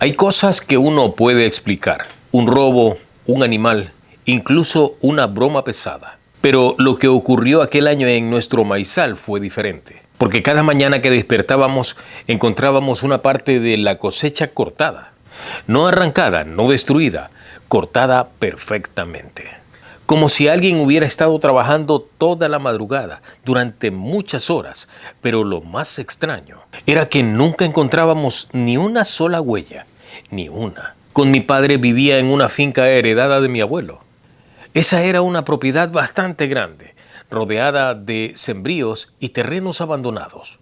Hay cosas que uno puede explicar, un robo, un animal, incluso una broma pesada. Pero lo que ocurrió aquel año en nuestro maizal fue diferente, porque cada mañana que despertábamos encontrábamos una parte de la cosecha cortada, no arrancada, no destruida, cortada perfectamente. Como si alguien hubiera estado trabajando toda la madrugada, durante muchas horas, pero lo más extraño era que nunca encontrábamos ni una sola huella, ni una. Con mi padre vivía en una finca heredada de mi abuelo. Esa era una propiedad bastante grande, rodeada de sembríos y terrenos abandonados.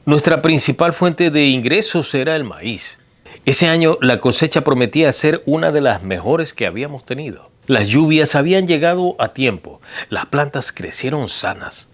Nuestra principal fuente de ingresos era el maíz. Ese año la cosecha prometía ser una de las mejores que habíamos tenido. Las lluvias habían llegado a tiempo, las plantas crecieron sanas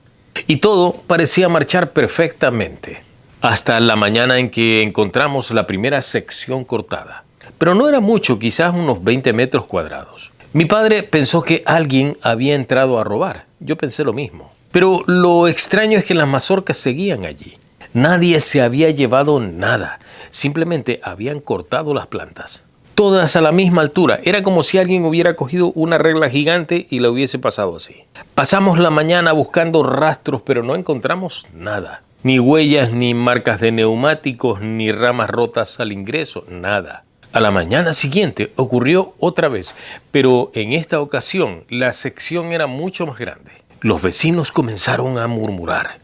y todo parecía marchar perfectamente, hasta la mañana en que encontramos la primera sección cortada. Pero no era mucho, quizás unos 20 metros cuadrados. Mi padre pensó que alguien había entrado a robar. Yo pensé lo mismo. Pero lo extraño es que las mazorcas seguían allí. Nadie se había llevado nada. Simplemente habían cortado las plantas. Todas a la misma altura. Era como si alguien hubiera cogido una regla gigante y la hubiese pasado así. Pasamos la mañana buscando rastros, pero no encontramos nada. Ni huellas, ni marcas de neumáticos, ni ramas rotas al ingreso. Nada. A la mañana siguiente ocurrió otra vez, pero en esta ocasión la sección era mucho más grande. Los vecinos comenzaron a murmurar.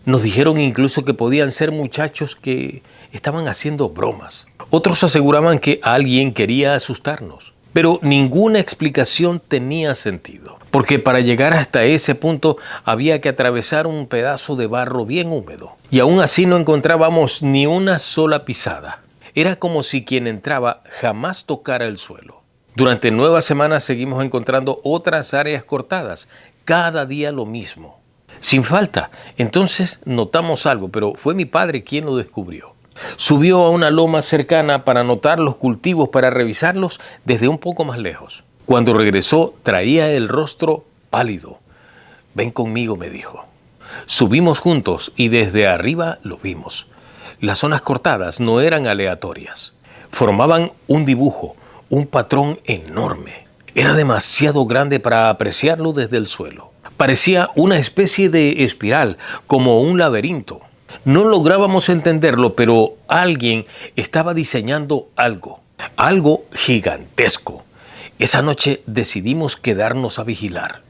Nos dijeron incluso que podían ser muchachos que estaban haciendo bromas. Otros aseguraban que alguien quería asustarnos. Pero ninguna explicación tenía sentido, porque para llegar hasta ese punto había que atravesar un pedazo de barro bien húmedo. Y aún así no encontrábamos ni una sola pisada. Era como si quien entraba jamás tocara el suelo. Durante 9 semanas seguimos encontrando otras áreas cortadas, cada día lo mismo. Sin falta, entonces notamos algo, pero fue mi padre quien lo descubrió. Subió a una loma cercana para notar los cultivos, para revisarlos desde un poco más lejos. Cuando regresó, traía el rostro pálido. «Ven conmigo», me dijo. Subimos juntos y desde arriba lo vimos. Las zonas cortadas no eran aleatorias. Formaban un dibujo, un patrón enorme. Era demasiado grande para apreciarlo desde el suelo. Parecía una especie de espiral, como un laberinto. No lográbamos entenderlo, pero alguien estaba diseñando algo gigantesco. Esa noche decidimos quedarnos a vigilar.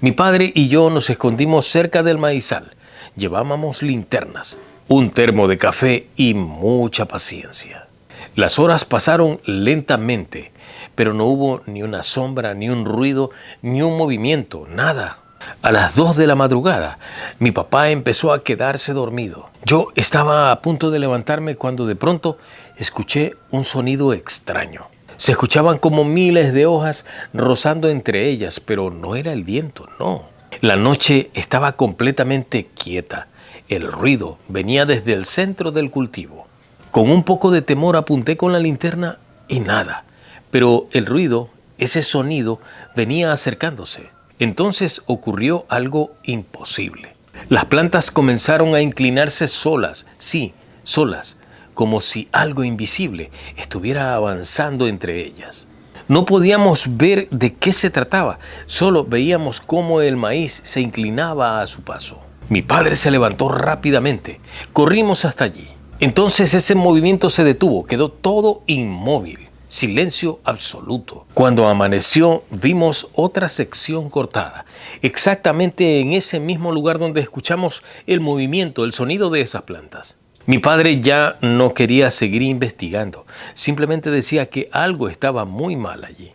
Mi padre y yo nos escondimos cerca del maizal. Llevábamos linternas, un termo de café y mucha paciencia. Las horas pasaron lentamente, pero no hubo ni una sombra, ni un ruido, ni un movimiento, nada. A las 2 de la madrugada, mi papá empezó a quedarse dormido. Yo estaba a punto de levantarme cuando de pronto escuché un sonido extraño. Se escuchaban como miles de hojas rozando entre ellas, pero no era el viento, no. La noche estaba completamente quieta. El ruido venía desde el centro del cultivo. Con un poco de temor apunté con la linterna y nada. Pero el ruido, ese sonido, venía acercándose. Entonces ocurrió algo imposible. Las plantas comenzaron a inclinarse solas, sí, solas, como si algo invisible estuviera avanzando entre ellas. No podíamos ver de qué se trataba, solo veíamos cómo el maíz se inclinaba a su paso. Mi padre se levantó rápidamente. Corrimos hasta allí. Entonces ese movimiento se detuvo, quedó todo inmóvil. Silencio absoluto. Cuando amaneció, vimos otra sección cortada, exactamente en ese mismo lugar donde escuchamos el movimiento, el sonido de esas plantas. Mi padre ya no quería seguir investigando, simplemente decía que algo estaba muy mal allí.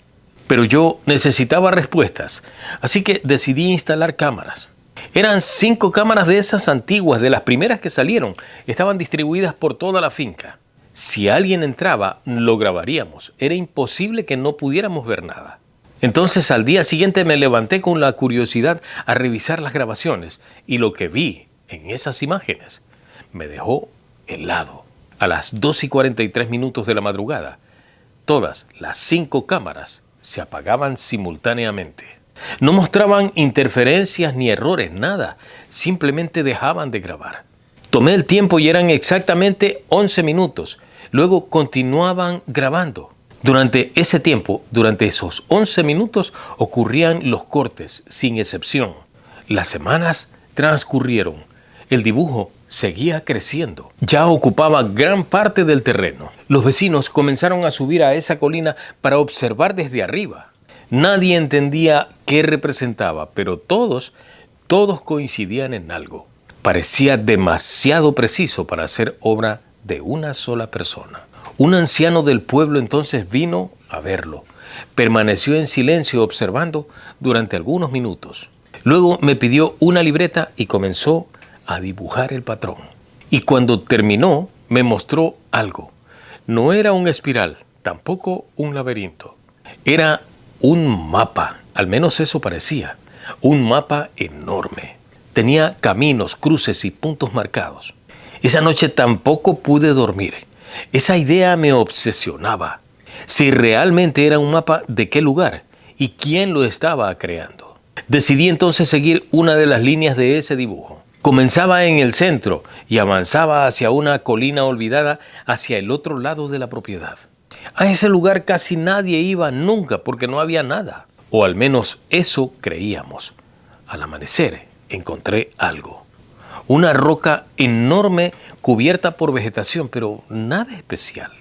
Pero yo necesitaba respuestas, así que decidí instalar cámaras. Eran 5 cámaras de esas antiguas, de las primeras que salieron, estaban distribuidas por toda la finca. Si alguien entraba, lo grabaríamos. Era imposible que no pudiéramos ver nada. Entonces al día siguiente me levanté con la curiosidad a revisar las grabaciones y lo que vi en esas imágenes me dejó helado. A las 2:43 de la madrugada, todas las 5 cámaras se apagaban simultáneamente. No mostraban interferencias ni errores, nada. Simplemente dejaban de grabar. Tomé el tiempo y eran exactamente 11 minutos. Luego continuaban grabando. Durante ese tiempo, durante esos 11 minutos, ocurrían los cortes, sin excepción. Las semanas transcurrieron. El dibujo seguía creciendo. Ya ocupaba gran parte del terreno. Los vecinos comenzaron a subir a esa colina para observar desde arriba. Nadie entendía qué representaba, pero todos coincidían en algo. Parecía demasiado preciso para ser obra de una sola persona. Un anciano del pueblo entonces vino a verlo. Permaneció en silencio observando durante algunos minutos. Luego me pidió una libreta y comenzó a dibujar el patrón. Y cuando terminó, me mostró algo. No era un espiral, tampoco un laberinto. Era un mapa, al menos eso parecía. Un mapa enorme. Tenía caminos, cruces y puntos marcados. Esa noche tampoco pude dormir. Esa idea me obsesionaba. Si realmente era un mapa, ¿de qué lugar? ¿Y quién lo estaba creando? Decidí entonces seguir una de las líneas de ese dibujo. Comenzaba en el centro y avanzaba hacia una colina olvidada hacia el otro lado de la propiedad. A ese lugar casi nadie iba nunca porque no había nada. O al menos eso creíamos. Al amanecer encontré algo. Una roca enorme cubierta por vegetación, pero nada especial.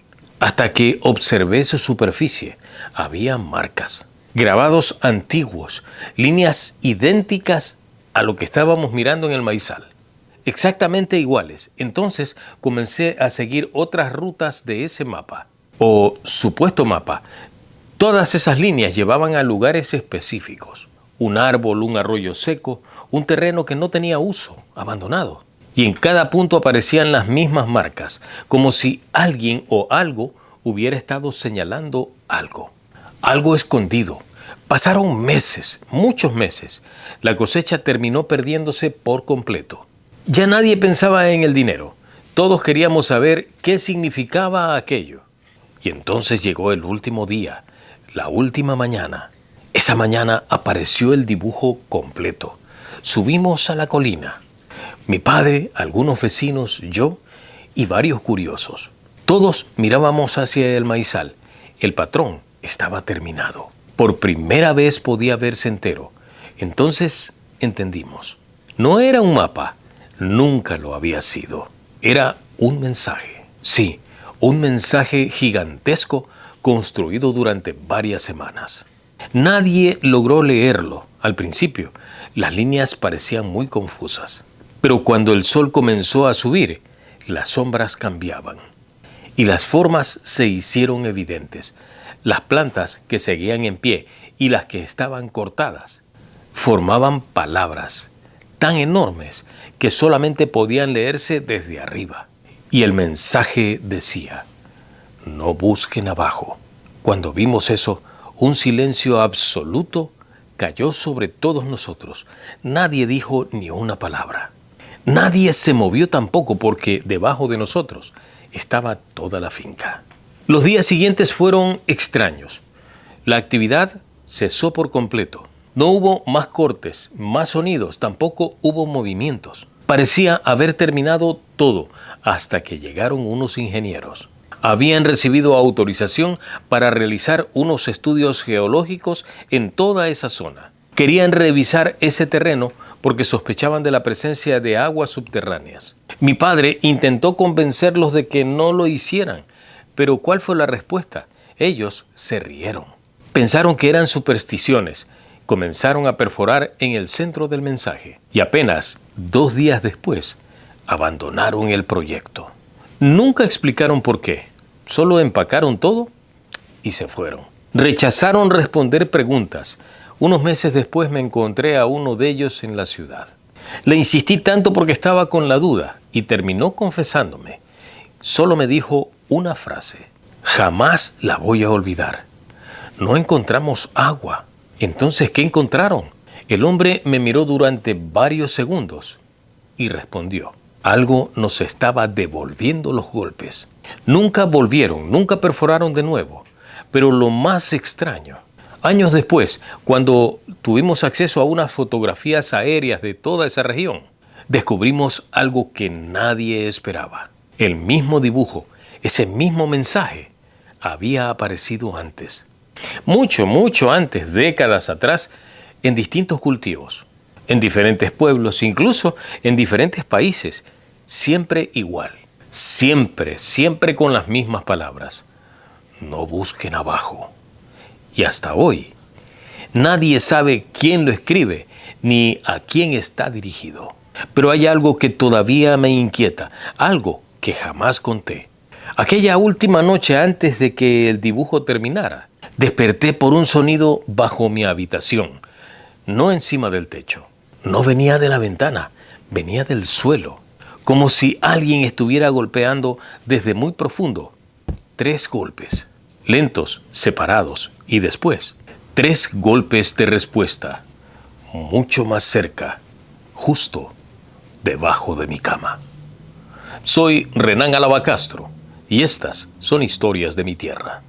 Hasta que observé su superficie. Había marcas, grabados antiguos, líneas idénticas a lo que estábamos mirando en el maizal. Exactamente iguales. Entonces comencé a seguir otras rutas de ese mapa, o supuesto mapa. Todas esas líneas llevaban a lugares específicos. Un árbol, un arroyo seco, un terreno que no tenía uso, abandonado. Y en cada punto aparecían las mismas marcas, como si alguien o algo hubiera estado señalando algo. Algo escondido. Pasaron meses, muchos meses. La cosecha terminó perdiéndose por completo. Ya nadie pensaba en el dinero. Todos queríamos saber qué significaba aquello. Y entonces llegó el último día, la última mañana. Esa mañana apareció el dibujo completo. Subimos a la colina. Mi padre, algunos vecinos, yo y varios curiosos. Todos mirábamos hacia el maizal. El patrón estaba terminado. Por primera vez podía verse entero. Entonces entendimos. No era un mapa. Nunca lo había sido. Era un mensaje. Sí, un mensaje gigantesco construido durante varias semanas. Nadie logró leerlo al principio. Las líneas parecían muy confusas. Pero cuando el sol comenzó a subir, las sombras cambiaban. Y las formas se hicieron evidentes. Las plantas que seguían en pie y las que estaban cortadas formaban palabras tan enormes que solamente podían leerse desde arriba. Y el mensaje decía: no busquen abajo. Cuando vimos eso, un silencio absoluto cayó sobre todos nosotros. Nadie dijo ni una palabra. Nadie se movió tampoco porque debajo de nosotros estaba toda la finca. Los días siguientes fueron extraños. La actividad cesó por completo. No hubo más cortes, más sonidos, tampoco hubo movimientos. Parecía haber terminado todo hasta que llegaron unos ingenieros. Habían recibido autorización para realizar unos estudios geológicos en toda esa zona. Querían revisar ese terreno porque sospechaban de la presencia de aguas subterráneas. Mi padre intentó convencerlos de que no lo hicieran, pero ¿cuál fue la respuesta? Ellos se rieron. Pensaron que eran supersticiones. Comenzaron a perforar en el centro del mensaje y apenas 2 días después abandonaron el proyecto. Nunca explicaron por qué. Solo empacaron todo y se fueron. Rechazaron responder preguntas. Unos meses después me encontré a uno de ellos en la ciudad. Le insistí tanto porque estaba con la duda y terminó confesándome. Solo me dijo una frase: jamás la voy a olvidar. No encontramos agua. Entonces, ¿qué encontraron? El hombre me miró durante varios segundos y respondió: algo nos estaba devolviendo los golpes. Nunca volvieron, nunca perforaron de nuevo. Pero lo más extraño, años después, cuando tuvimos acceso a unas fotografías aéreas de toda esa región, descubrimos algo que nadie esperaba. El mismo dibujo, ese mismo mensaje había aparecido antes. Mucho antes, décadas atrás, en distintos cultivos, en diferentes pueblos, incluso en diferentes países, siempre igual, siempre con las mismas palabras. No busquen abajo. Y hasta hoy, nadie sabe quién lo escribe ni a quién está dirigido. Pero hay algo que todavía me inquieta, algo que jamás conté. Aquella última noche antes de que el dibujo terminara, desperté por un sonido bajo mi habitación, no encima del techo. No venía de la ventana, venía del suelo, como si alguien estuviera golpeando desde muy profundo. 3 golpes, lentos, separados, y después 3 golpes de respuesta, mucho más cerca, justo debajo de mi cama. Soy Renán Alaba Castro y estas son historias de mi tierra.